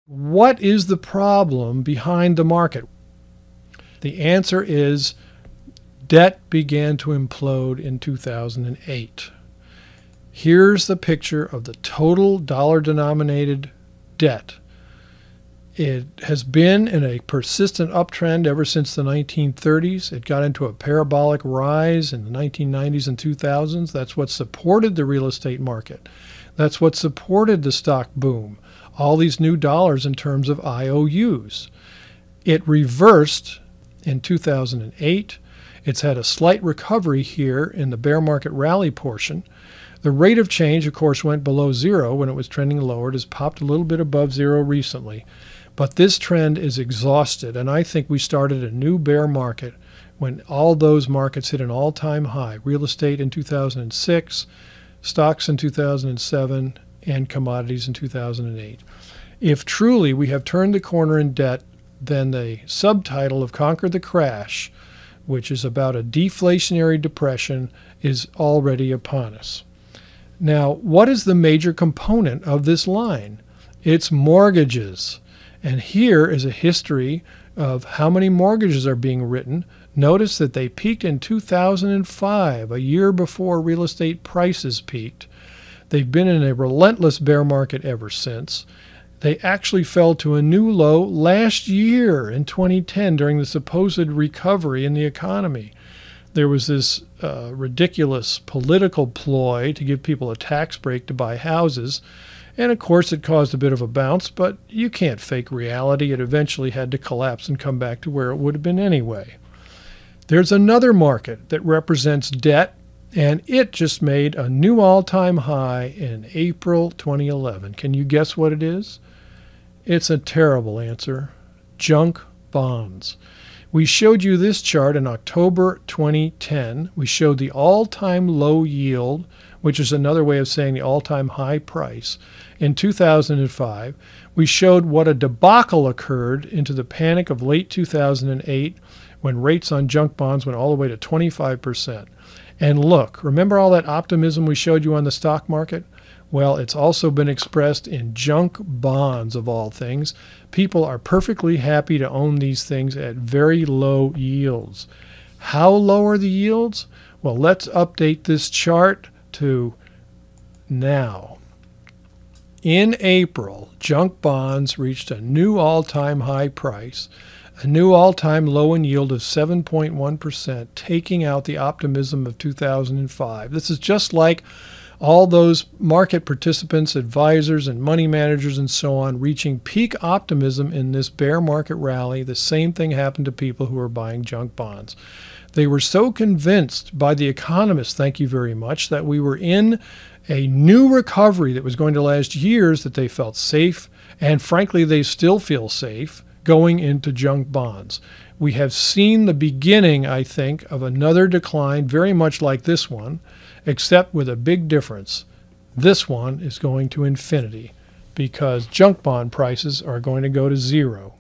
What is the problem behind the market? The answer is debt began to implode in 2008. Here's the picture of the total dollar-denominated debt. It has been in a persistent uptrend ever since the 1930s. It got into a parabolic rise in the 1990s and 2000s. That's what supported the real estate market. That's what supported the stock boom. All these new dollars in terms of IOUs. It reversed in 2008. It's had a slight recovery here in the bear market rally portion. The rate of change, of course, went below zero when it was trending lower. It has popped a little bit above zero recently. But this trend is exhausted, and I think we started a new bear market when all those markets hit an all-time high. Real estate in 2006, stocks in 2007, and commodities in 2008. If truly we have turned the corner in debt, then the subtitle of Conquer the Crash, which is about a deflationary depression, is already upon us. Now, what is the major component of this line? It's mortgages. And here is a history of how many mortgages are being written. Notice that they peaked in 2005, a year before real estate prices peaked. They've been in a relentless bear market ever since. They actually fell to a new low last year in 2010 during the supposed recovery in the economy. There was this ridiculous political ploy to give people a tax break to buy houses. And of course it caused a bit of a bounce, but you can't fake reality. It eventually had to collapse and come back to where it would have been anyway. There's another market that represents debt, and it just made a new all-time high in April 2011. Can you guess what it is? It's a terrible answer. Junk bonds. We showed you this chart in October 2010. We showed the all-time low yield, which is another way of saying the all-time high price, in 2005. We showed what a debacle occurred into the panic of late 2008 when rates on junk bonds went all the way to 25%. And look, remember all that optimism we showed you on the stock market? Well, it's also been expressed in junk bonds, of all things. People are perfectly happy to own these things at very low yields. How low are the yields? Well, let's update this chart to now. In April, junk bonds reached a new all-time high price, a new all-time low in yield of 7.1%, taking out the optimism of 2005. This is just like all those market participants, advisors, and money managers and so on reaching peak optimism in this bear market rally. The same thing happened to people who were buying junk bonds. They were so convinced by the economists, thank you very much, that we were in a new recovery that was going to last years that they felt safe, and frankly, they still feel safe going into junk bonds. We have seen the beginning, I think, of another decline very much like this one, except with a big difference. This one is going to infinity because junk bond prices are going to go to zero.